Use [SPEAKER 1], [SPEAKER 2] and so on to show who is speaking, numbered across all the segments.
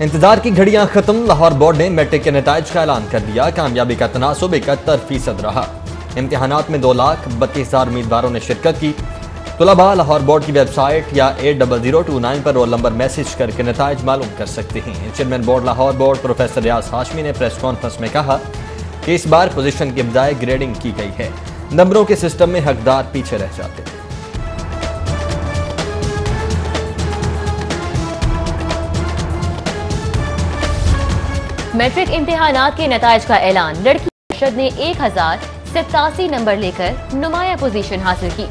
[SPEAKER 1] इंतजार की घड़ियां खत्म। लाहौर बोर्ड ने मैट्रिक के नताइज का ऐलान कर दिया। कामयाबी का तनासुब 71% रहा। इम्तिहानात में 2,32,000 उम्मीदवारों ने शिरकत की। तुलबा लाहौर बोर्ड की वेबसाइट या 80029 पर रोल नंबर मैसेज करके नताइज मालूम कर सकते हैं। Chairman board Lahore board professor Riaz Hashmi ने प्रेस कॉन्फ्रेंस में कहा कि इस बार पोजीशन के बजाय ग्रेडिंग की गई है। नंबरों के सिस्टम में हकदार पीछे रह जाते थे।
[SPEAKER 2] मैट्रिक इम्तिहानात के नताइज का ऐलान। लड़की परिषद ने 1087 नंबर लेकर नुमाया पोजीशन हासिल की।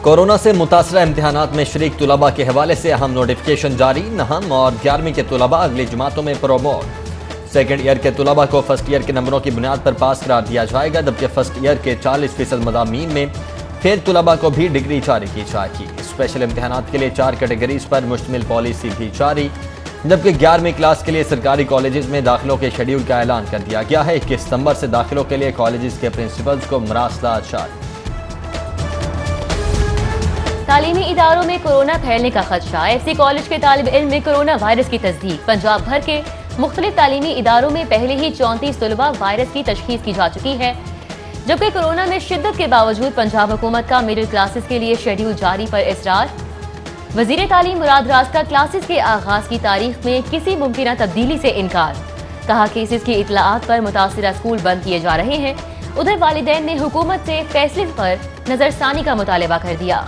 [SPEAKER 1] कोरोना से मुतासरा इम्तिहानात में शरीक तुलबा के हवाले से अहम नोटिफिकेशन जारी। नहम और 11वीं के तुलबा अगली जमातों में प्रोमोट। सेकेंड ईयर के तुलबा को फर्स्ट ईयर के नंबरों की बुनियाद पर पास करार दिया जाएगा, जबकि फर्स्ट ईयर के 40% मदामीन में फिर तुलबा को भी डिग्री जारी की जाएगी। स्पेशल इम्तिहानात के लिए 4 कैटेगरीज पर मुश्तमिल पॉलिसी भी जारी, जबकि 11वीं क्लास के लिए सरकारी कॉलेजेस में दाखिलों के शेड्यूल का ऐलान कर दिया गया है। 21 सितंबर से दाखिलों के लिए कॉलेजेस के प्रिंसिपल्स को मरासला जारी।
[SPEAKER 2] तालीमी इदारों में कोरोना फैलने का खदशा। एफसी कॉलेज के तालिब इल्म में कोरोना वायरस की तस्दीक। पंजाब भर के मुख्तलिफ तालीमी इदारों में पहले ही 34 तुलबा वायरस की तशखीस की जा चुकी है, जबकि कोरोना में शिद्दत के बावजूद पंजाब हुकूमत का मिडिल क्लासेस के लिए शेड्यूल जारी पर इसरार। वजीर तालीम मुराद राज का क्लासेस के आगाज की तारीख में किसी मुमकिन तब्दीली से इनकार। कहा केसेस की इतलाआत पर मुतासिरा स्कूल बंद किए जा रहे हैं। उधर वालिदैन ने हुकूमत से फैसले पर नजरसानी का मुतालबा कर दिया।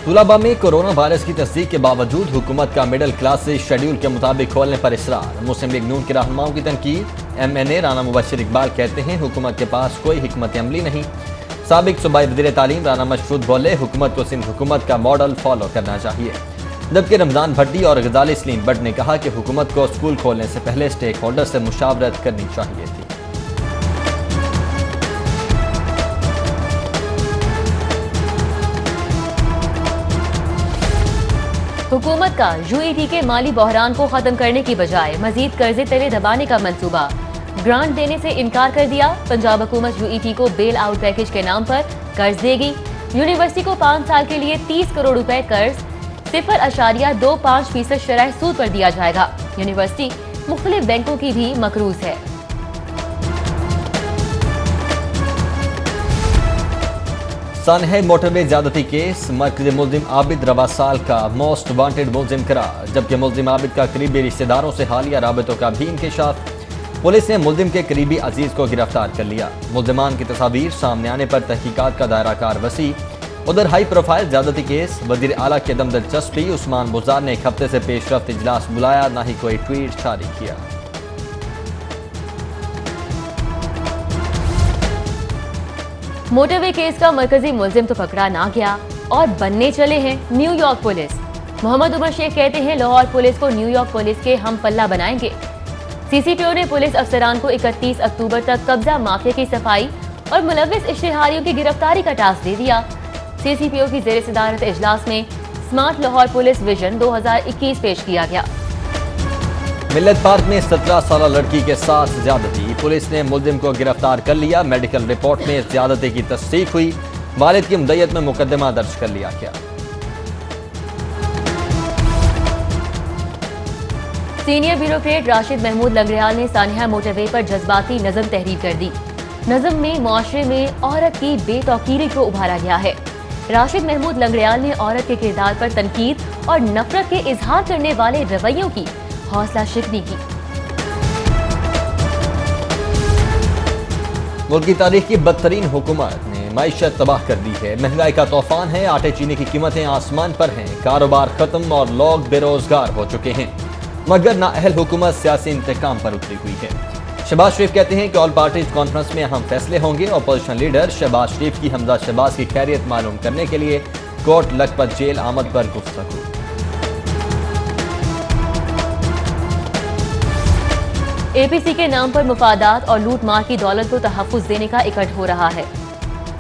[SPEAKER 1] तुलबा में कोरोना वायरस की तस्दीक के बावजूद हुकूमत का मिडिल क्लास से शेड्यूल के मुताबिक खोलने पर इसरार। मुस्लिम लीग नून के रहनुमाओं की तनकीद। MNA राना मुबशिर इकबाल कहते हैं हुकूमत के पास कोई हिकमत अमली नहीं। साबिक सूबाई वज़ीर तालीम राना मशरूद बोले हुकूमत को सिंध हुकूमत का मॉडल फॉलो करना चाहिए, जबकि रमजान भट्टी और गजाली सलीम बट ने कहा कि हुकूमत को स्कूल खोलने से पहले स्टेक होल्डर से मुशावरत करनी चाहिए थी।
[SPEAKER 2] हुकूमत का UET के माली बहरान को खत्म करने की बजाय मजीद कर्जे तले दबाने का मंसूबा। ग्रांट देने से इनकार कर दिया। पंजाब हुकूमत UET को बेल आउट पैकेज के नाम पर कर्ज देगी। यूनिवर्सिटी को 5 साल के लिए 30 करोड़ रुपए कर्ज 0.25% शरह सूद पर दिया जाएगा। यूनिवर्सिटी मुख्तलिफ बैंकों की भी मकरूज है।
[SPEAKER 1] सानहे मोटरवे ज्यादती केस। मरकजी मुल्जिम आबिद रवा साल का मोस्ट वांटेड मुल्जिम करार, जबकि मुल्जिम आबिद का करीबी रिश्तेदारों से हालिया राबतों का भी इंकशाफ। पुलिस ने मुल्जिम के करीबी अजीज को गिरफ्तार कर लिया। मुल्जिमान की तस्वीर सामने आने पर तहकीकात का दायरा कार वसी। उधर हाई प्रोफाइल ज्यादती केस। वजीर आला के दम दिलचस्पी। उस्मान बुजार ने एक हफ्ते से पेशरफ्त इजलास बुलाया, ना ही कोई ट्वीट जारी किया।
[SPEAKER 2] मोटरवे केस का मरकजी मुल्जिम तो पकड़ा ना गया और बनने चले हैं न्यूयॉर्क पुलिस। मोहम्मद उमर शेख कहते हैं लाहौर पुलिस को न्यूयॉर्क पुलिस के हम पल्ला बनाएंगे। CCPO ने पुलिस अफसरान को 31 अक्टूबर तक कब्जा माफिया की सफाई और मुलविस इश्तिहारियों की गिरफ्तारी का टास्क दे दिया। CCPO की जेर सदारत इजलास में स्मार्ट लाहौर पुलिस विजन 2021 पेश किया गया।
[SPEAKER 1] मिल्लत पार्क में 17 साल लड़की के साथ ज्यादती। पुलिस ने मुल्जिम को गिरफ्तार कर लिया। मेडिकल रिपोर्ट में ज्यादती की तस्दीक हुई। वालिद की मुद्दत में मुकदमा दर्ज कर लिया गया।
[SPEAKER 2] सीनियर ब्यूरोक्रेट राशिद महमूद लंगड़ियाल ने सानिया मोटरवे पर जज्बाती नज़म तहरीर कर दी। नज़म में मुआशरे में औरत की बेतौकीरी को उभारा गया है। राशिद महमूद लंगड़ियाल ने औरत के किरदार पर तनकीद और नफरत के इजहार करने वाले रवैयों की हौसला शिकनी की।
[SPEAKER 1] मुल्क की तारीख की बदतरीन हुकूमत ने मईशत तबाह कर दी है। महंगाई का तूफान है। आटे चीनी की कीमतें आसमान पर हैं। कारोबार खत्म और लोग बेरोजगार हो चुके हैं, मगर नाअहल हुकूमत सियासी इंतकाम पर उतरी हुई है। शहबाज शरीफ कहते हैं कि ऑल पार्टीज कॉन्फ्रेंस में अहम फैसले होंगे। अपोजिशन लीडर शहबाज शरीफ की हमजा शहबाज की खैरियत मालूम करने के लिए कोर्ट लखपत जेल आमद पर गुफ्तगू।
[SPEAKER 2] APC के नाम पर मुफादात और लूट मार की दौलत को तहफ्फुज देने का इकट्ठ हो रहा है।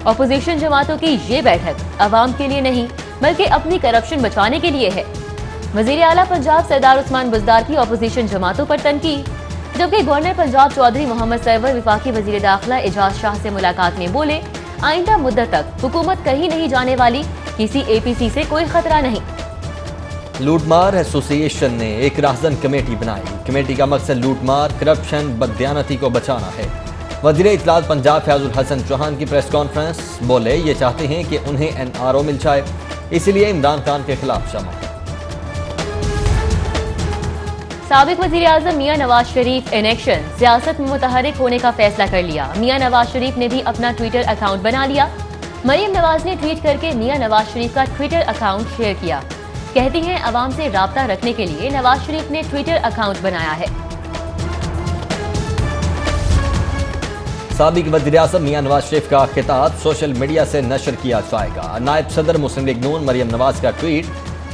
[SPEAKER 2] अपोजिशन जमातों की ये बैठक अवाम के लिए नहीं बल्कि अपनी करप्शन बचाने के लिए है। वजीर आला पंजाब सरदार उस्मान बुज़दार की अपोजिशन जमातों पर तनकीद, जबकि गवर्नर पंजाब चौधरी मोहम्मद सरवर विफाकी वजीर दाखिला एजाज शाह से मुलाकात में बोले, आइंदा मुद्दत तक हुकूमत कहीं नहीं जाने वाली, किसी APC से कोई खतरा नहीं।
[SPEAKER 1] लूटमार एसोसिएशन ने एक राहजन कमेटी बनाई। कमेटी का मकसद लूटमार, करप्शन, बददियानती को बचाना है। वज़ीर इत्तलात पंजाब फयाजुल हसन चौहान की प्रेस कॉन्फ्रेंस, बोले ये चाहते हैं कि उन्हें NRO मिल जाए, इसीलिए इमरान खान के खिलाफ जमा है।
[SPEAKER 2] साबिक वज़ीर आज़म मियां नवाज शरीफ इन एक्शन, सियासत में मुतहरिक होने का फैसला कर लिया। मियां नवाज शरीफ ने भी अपना ट्विटर अकाउंट बना लिया। मरियम नवाज ने ट्वीट करके मियां नवाज शरीफ का ट्विटर अकाउंट शेयर किया। कहती हैं अवाम से राब्ता रखने के लिए नवाज शरीफ ने ट्विटर अकाउंट बनाया है।
[SPEAKER 1] साबिक वज़ीर आज़म मियां नवाज शरीफ का खिताब सोशल मीडिया से नशर किया जाएगा। नायब सदर मुस्लिम लीग नून मरियम नवाज का ट्वीट,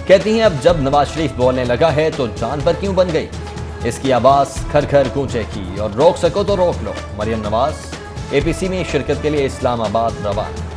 [SPEAKER 1] कहती हैं अब जब नवाज शरीफ बोलने लगा है तो जानवर क्यों बन गई। इसकी आवाज घर घर गूंजेगी और रोक सको तो रोक लो। मरियम नवाज APC में शिरकत के लिए इस्लामाबाद रवाना।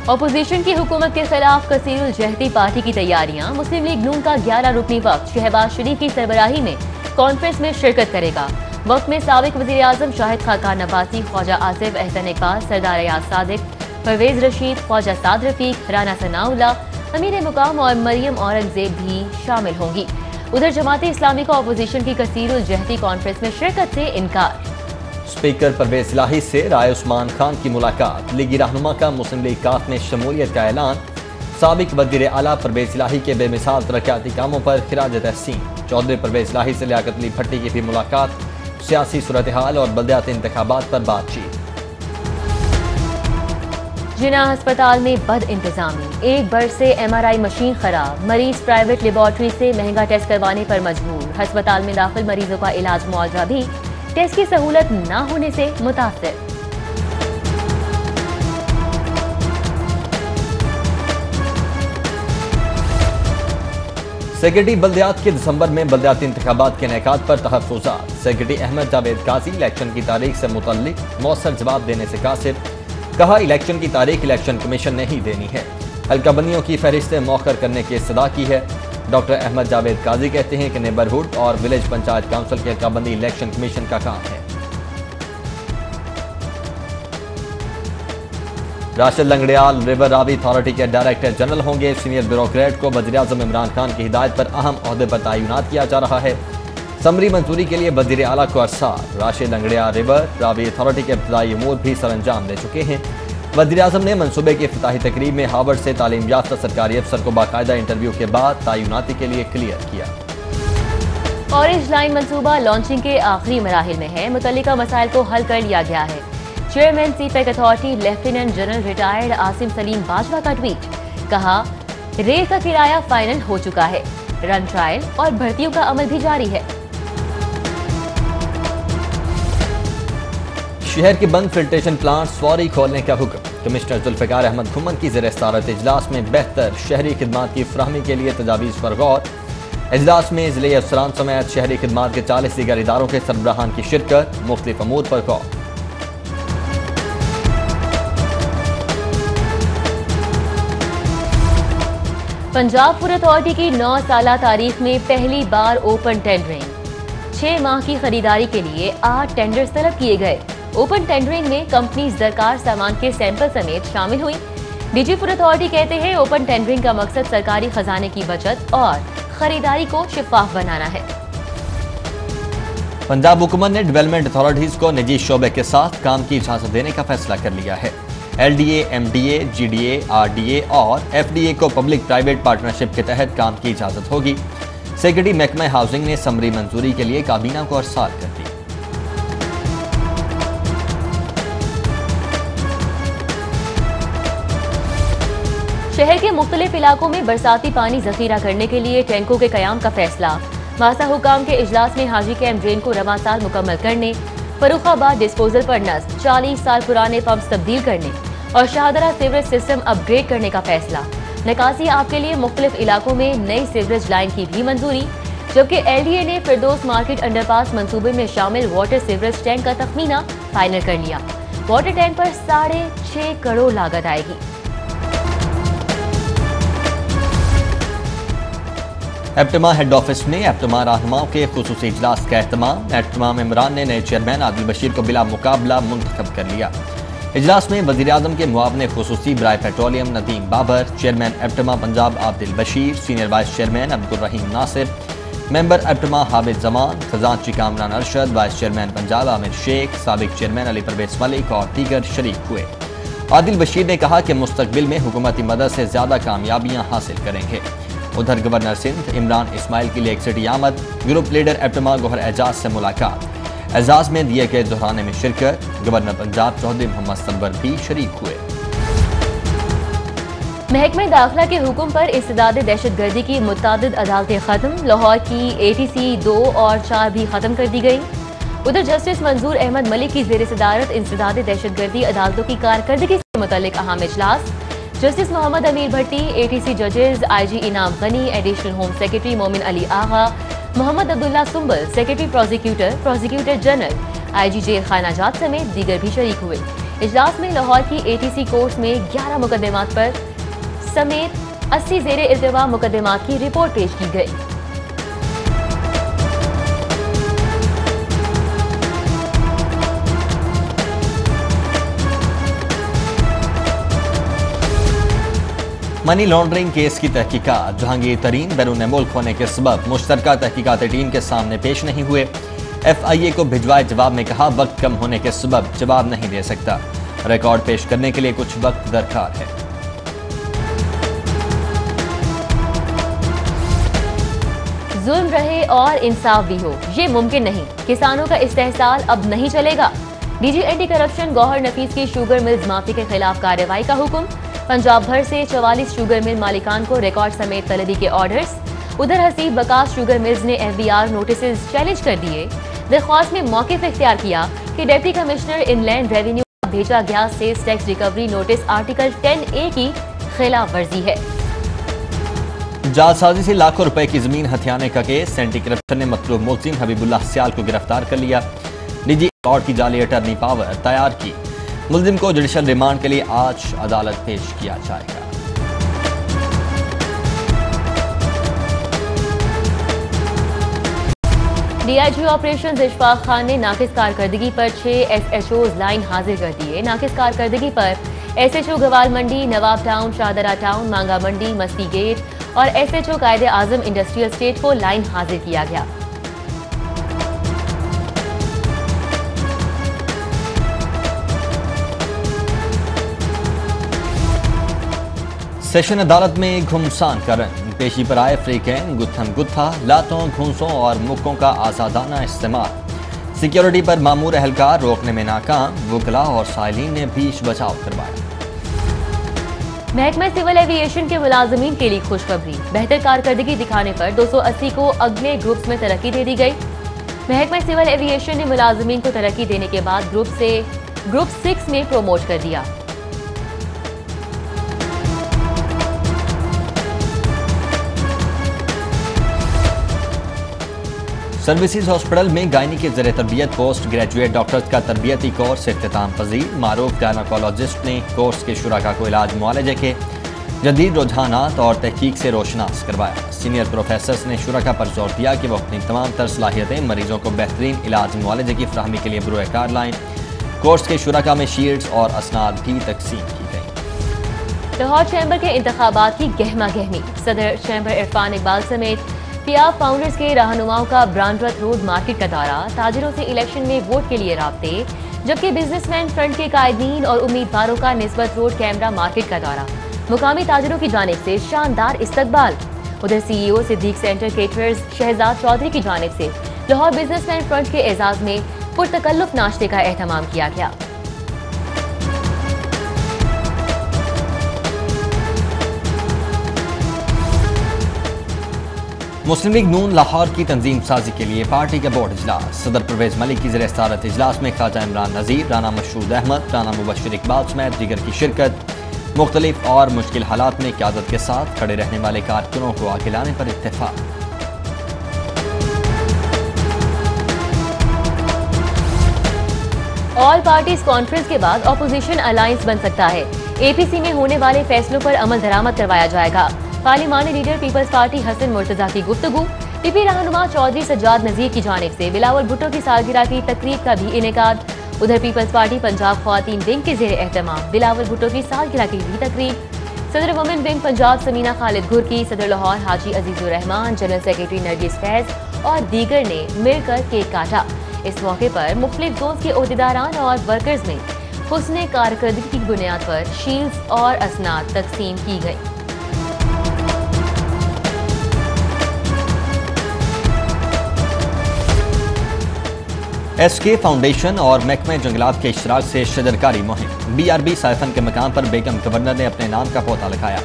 [SPEAKER 2] अपोजिशन की हुकूमत के खिलाफ कसीरुल जहदी पार्टी की तैयारियां। मुस्लिम लीग नून का 11 रुकनी वक्त शहबाज शरीफ की सरबराही में कॉन्फ्रेंस में शिरकत करेगा। वक्त में साबिक वज़ीर आज़म शाहिद खाकान अब्बासी, ख्वाजा आसिफ, एहसन इकबाल, सरदार याद सादिक, परवेज रशीद, ख्वाजा साद रफीक, राना सनाउल्ला, अमीर मुकाम और मरियम औरंगजेब भी शामिल होंगी। उधर जमाते इस्लामी का अपोजिशन की कसीरुल जहदी कॉन्फ्रेंस में शिरकत से इनकार।
[SPEAKER 1] स्पीकर परवेज इलाही से राय उस्मान खान की मुलाकात। लीगी रहनुमा का मुस्लिम लीग काफ में शमूलियत का ऐलान। साबिक वज़ीर आला परवेज इलाही के बेमिसाल तरक्याती कामों पर खिराज तहसीन। चौधरी परवेज इलाही से लियाकत अली भट्टी की भी मुलाकात। सियासी सूरत हाल और बल्दियाती इंतखाबात पर बातचीत।
[SPEAKER 2] जिना अस्पताल में बद इंतजामी, एक बर्ड से MRI मशीन खराब। मरीज प्राइवेट लेबॉर्ट्री से महंगा टेस्ट करवाने पर मजबूर। अस्पताल में दाखिल मरीजों का इलाज मुआवजा भी टेस्ट की सहूलत न होने से मुतासिर।
[SPEAKER 1] सेक्रेटरी बल्दियात के दिसंबर में बल्दियाती इंतखाबात के इनेकाद पर तहफ़्फ़ुज़ात। सेक्रेटरी अहमद जावेद काजी इलेक्शन की तारीख से मुतल्लिक मौसर जवाब देने से कासिर। कहा इलेक्शन की तारीख इलेक्शन कमीशन ने ही देनी है। हल्काबंदियों की फहरिस्तें मौखर करने की इस्तदा की है। डॉक्टर अहमद जावेद काजी कहते हैं कि नेबरहुड और विलेज पंचायत काउंसिल की हल्काबंदी इलेक्शन कमीशन का काम है। राशिद लंगड़ियाल रिवर रावी अथॉरिटी के डायरेक्टर जनरल होंगे। सीनियर ब्यूरोक्रेट को वज़ीर आज़म इमरान खान की हिदायत पर अहम ओहदे पर तैनात किया जा रहा है। समरी मंजूरी के लिए वज़ीर आला को अरसाल। राशिद लंगड़ियाल रिवर रावी अथॉरिटी के इब्तदाई अमूर भी सरअंजाम दे चुके हैं। वज़ीर आज़म ने मनसूबे की इफ्तिताही तकरीब में हार्वर्ड से तालीम याफ्ता सरकारी अफसर को बाकायदा इंटरव्यू के बाद तैनाती के लिए क्लियर किया।
[SPEAKER 2] ऑरेंज लाइन मंसूबा लॉन्चिंग के आखिरी मराहिल में है। मुतल्लिका मसाइल को हल कर लिया गया है। Chairman CPEC authority lieutenant general retired Asim Salim Bajwa का ट्वीट, कहा रेल का किराया फाइनल हो चुका है। रन ट्रायल और भर्तियों का अमल भी जारी है।
[SPEAKER 1] शहर के बंद फिल्ट्रेशन प्लांट फौरी खोलने का हुक्म। कमिश्नर जुल्फिकार अहमद खुम्मन की ज़ेर-ए-सदारत इजलास में बेहतर शहरी खिदमात की फराहमी के लिए तजावीज़ पर गौर। इजलास में ज़िले अफसरान समेत शहरी खिदमात के 40 दीगर इदारों के सरबराहान की शिरकत। मुख्तलिफ अमूर पर गौर।
[SPEAKER 2] पंजाब फूड अथॉरिटी की 9 साला तारीख में पहली बार ओपन टेंडरिंग। 6 माह की खरीदारी के लिए 8 टेंडर्स तलब किए गए। ओपन टेंडरिंग में कंपनीज दरकार सामान के सैंपल समेत शामिल हुई। डीजी फूड अथॉरिटी कहते हैं ओपन टेंडरिंग का मकसद सरकारी खजाने की बचत और खरीदारी को शिफाफ बनाना है।
[SPEAKER 1] पंजाब हुकूमत ने डेवलपमेंट अथॉरिटीज को निजी शोबे के साथ काम की इजाजत देने का फैसला कर लिया है। LDA, MDA, GDA, RDA और FDA को पब्लिक प्राइवेट पार्टनरशिप के तहत काम की इजाजत होगी। सेक्रेटरी महकमा हाउसिंग ने समरी मंजूरी के लिए काबीना को अरसाल कर दी।
[SPEAKER 2] शहर के मुख्तलिफ इलाकों में बरसाती पानी जखीरा करने के लिए टैंकों के कयाम का फैसला। मासा हुकाम के इजलास में हाजी कैंप ड्रेन को रवां साल मुकम्मल करने, फरुखाबाद डिस्पोजल पर नस्ब 40 साल पुराने पंप तब्दील करने और शाहदरा सीवरेज सिस्टम अपग्रेड करने का फैसला। निकासी आप के लिए मुख्तलिफ इलाकों में नई सीवरेज लाइन की भी मंजूरी। जबकि LDA ने फिरदौस मार्केट अंडरपास मंसूबे में शामिल वाटर सीवरेज टैंक का तखमीना फाइनल कर लिया। वाटर टैंक पर 6.5 करोड़ लागत आएगी।
[SPEAKER 1] एप्टमा हेड ऑफिस में एप्टमा रहनुमाओं के खुसूसी इजलास का एहतमाम। एप्टमा मेंबरान ने नए चेयरमैन आदिल बशीर को बिला मुकाबला मुंतखब कर लिया। इजलास में वज़ीर-ए-आज़म के मुआवने खुसूसी बराए petroleum Nadeem Babar, chairman APTMA Punjab Adil Bashir, senior vice chairman Abdul Rahim Nasir, member APTMA Hamid Zaman, खजांची कामरान अरशद, वाइस चेयरमैन पंजाब आमिर शेख, साबिक चेयरमैन अली परवेज मलिक और दीगर शरीक हुए। आदिल बशीर ने कहा कि मुस्तकबिल में हुकूमती मदद से ज्यादा कामयाबियां हासिल करेंगे। उधर गवर्नर सिंध इमरान इस्माइल की लेक सिटी आमद, ग्रुप लीडर एप्टमा गौहर एजाज से मुलाकात, एजाज में दिए गए दोहराने में शिरकत, गवर्नर पंजाब चौधरी मोहम्मद सनवर भी शरीक हुए।
[SPEAKER 2] महकमा दाखिला के हुक्म पर इस्तिदाद दहशतगर्दी की मुतादिद अदालतें खत्म, लाहौर की ATC 2 और 4 भी खत्म कर दी गई। उधर जस्टिस मंजूर अहमद मलिक की ज़ेर सदारत इंसदाद दहशतगर्दी अदालतों की कारकर्दगी से मुतल्लिक अहम इजलास, जस्टिस मोहम्मद अमीर भट्टी, ATC जजेस, IG इनाम Ghani, additional home secretary Momin Ali Agha, Muhammad Abdullah Sumbal, secretary prosecutor general, IG jail खानाजात समेत दीगर भी शरीक हुए। इजलास में लाहौर की ATC कोर्ट में 11 मुकदमात पर समेत 80 ज़ेर इल्तिवा मुकदमात की रिपोर्ट पेश की गई।
[SPEAKER 1] मनी लॉन्ड्रिंग केस की तहकीकात, जहांगीर तरीन बैरून मुल्क होने के सबब मुश्तरका तहकीकाती टीम के सामने पेश नहीं हुए। FIA को भिजवाए जवाब में कहा वक्त कम होने के सबब जवाब नहीं दे सकता, रिकॉर्ड पेश करने के लिए कुछ वक्त दरकार है।
[SPEAKER 2] जुल्म रहे और इंसाफ भी हो, ये मुमकिन नहीं, किसानों का इस्तेहसाल अब नहीं चलेगा। DG एंटी करप्शन गौहर नफीस की शुगर मिल्स माफी के खिलाफ कार्रवाई का हुक्म, पंजाब भर से 44 शुगर मिल मालिकान को रिकॉर्ड समेत तलबी के ऑर्डर्स। उधर हसीब बकास शुगर मिल्स ने FBR नोटिस चैलेंज कर दिए। दरख्वास्त में मौक़िफ़ इख्तियार किया कि डिप्टी कमिश्नर इनलैंड रेवेन्यू का भेजा गया sales tax recovery notice article 10A की खिलाफ वर्जी है।
[SPEAKER 1] जालसाजी से लाखों रुपए की जमीन हथियाने का केस, एंटी करप्शन ने मतलूब मुल्जिम हबीबुल्लाह सियाल को गिरफ्तार कर लिया। निजी कोर्ट की जाली अटर्नी पावर तैयार की, मुल्जिम को जुडिशल रिमांड के लिए आज अदालत पेश किया जाएगा।
[SPEAKER 2] DIG ऑपरेशन इशफाक खान ने नाकिस कारकर्दगी पर 6 SHOs लाइन हाजिर कर दिए। नाकिस कारकर्दगी पर SHO गवाल मंडी, नवाब टाउन, शाहदरा टाउन, मांगा मंडी, मस्ती गेट और SHO कायदे आजम इंडस्ट्रियल स्टेट को लाइन हाजिर किया गया।
[SPEAKER 1] सेशन अदालत में घुमसान करन, पेशी पर आए फ्रीकैन, गुत्थन गुत्था, लातों, घूंसों और मुक्कों का आजादाना इस्तेमाल। सिक्योरिटी पर मामूर एहलकार रोकने में नाकाम, वकला और साइलिन ने भीष बचाव करवाया।
[SPEAKER 2] महकमा सिविल एविएशन के मुलाजमीन के लिए खुशखबरी, बेहतर कारकर्दगी दिखाने पर 280 को अगले ग्रुप्स में तरक्की दे दी गई। महकमा सिविल एविएशन ने मुलाजमीन को तरक्की देने के बाद ग्रुप 6 में प्रोमोट कर दिया।
[SPEAKER 1] सर्विसेज हॉस्पिटल में गायनी के जरिए तरबियत पोस्ट ग्रेजुएट डॉक्टर्स का तरबियती कोर्स इख्तिताम पजीर, मारूफ गायनोकोलॉजिस्ट ने कोर्स के शुराका को इलाज मुआलजे के जदीद रुझानात और तहकीक से रोशनास करवाया। सीनियर प्रोफेसर्स ने शुराका पर जोर दिया कि वो अपनी तमाम तर सलाहियतें मरीजों को बेहतरीन इलाज मुआलजे की फराहमी के लिए बुरोए कार लाएं। कोर्स के शुराका में शीट्स और असनाद भी तकसीम की गई।
[SPEAKER 2] लाहौर चैम्बर के इंतखाबात की गहमा गहमी, सदर चैम्बर इरफान इकबाल समेत पियाफ फाउंडर्स के रहनुमाओं का ब्रांडवर्थ रोड मार्केट का दौरा, ताजिरों से इलेक्शन में वोट के लिए राब्ते, जबकि बिजनेसमैन फ्रंट के कायदीन और उम्मीदवारों का निस्बत रोड कैमरा मार्केट का दौरा, मुकामी ताजिरों की जानिब से शानदार इस्तकबाल। उधर CEO Siddique centre caterers Shahzad Chaudhry की जानिब से लाहौर बिजनेसमैन फ्रंट के एजाज में पुरतकल्लुफ नाश्ते का एहतमाम किया गया।
[SPEAKER 1] मुस्लिम लीग नून लाहौर की तंजीम साजी के लिए पार्टी का बोर्ड इजलास, सदर परवेज मलिक की ज़ेर सदारत इजलास में ख्वाजा इमरान नज़ीर, राना मशहूद अहमद, राना मुबशिर इकबाल समेत दीगर की शिरकत। मुख्तलिफ और मुश्किल हालात में क़यादत के साथ खड़े रहने वाले कारकुनों को आगे लाने पर इत्तेफाक।
[SPEAKER 2] ऑल पार्टीज कॉन्फ्रेंस के बाद ऑपोजिशन अलायंस बन सकता है। APC में होने वाले फैसलों पर अमल दरामद करवाया जाएगा। पार्लिमानी leader Peoples Party Hasan Murtaza की गुफ्तगू, PP रहनुमा चौधरी सज्जाद नजीर की जानिब से बिलावल भुट्टो की सालगिरह की तकरीब का भी इनेकाद। उधर पीपल्स पार्टी पंजाब ख्वातीन विंग के जेर एहतमाम बिलावल भुट्टो की सालगिरह की हुई तकरीब। सदर वुमेन विंग पंजाब समीना खालिद घुरकी, सदर लाहौर हाजी अजीजुर रहमान, जनरल सेक्रेटरी नरगिस फैज और दीगर ने मिलकर केक काटा। इस मौके पर मुख्तलिफ जोन्स के ओहदेदारान और वर्कर्स में हुस्ने कारकर्दगी की बुनियाद पर शील्ड्स और असनाद तकसीम की गई।
[SPEAKER 1] SK फाउंडेशन और महकमे जंगलात के इश्तराक से शजरकारी मुहिम। BRB साइफन के मकाम पर बेगम गवर्नर ने अपने नाम का पौधा लगाया।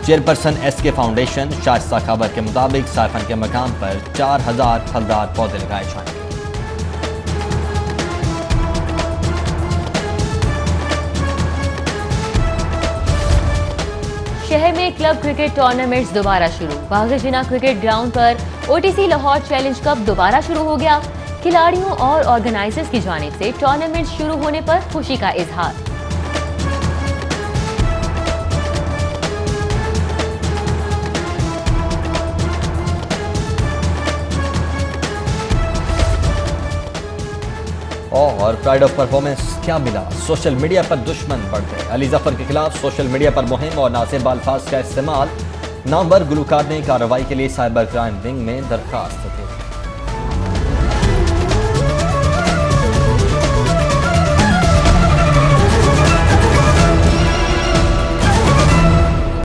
[SPEAKER 1] चेयरपर्सन SK फाउंडेशन शाइस्ता खबर के मुताबिक साइफन के मकाम पर 4000 फलदार पौधे लगाए जाएंगे।
[SPEAKER 2] शहर में क्लब क्रिकेट टूर्नामेंट्स दोबारा शुरू। बाग़-ए-जिन्ना क्रिकेट ग्राउंड पर OTC लाहौर चैलेंज कप दोबारा शुरू हो गया। खिलाड़ियों और ऑर्गेनाइजर्स की जानिब से टूर्नामेंट शुरू होने पर खुशी का इजहार।
[SPEAKER 1] और प्राइड ऑफ परफॉर्मेंस क्या मिला? सोशल मीडिया पर दुश्मन बढ़ गए। अली जफर के खिलाफ सोशल मीडिया पर मुहिम और नासिब अल्फाज का इस्तेमाल। नामवर गुलकार ने कार्रवाई के लिए साइबर क्राइम विंग में दरखास्त दी।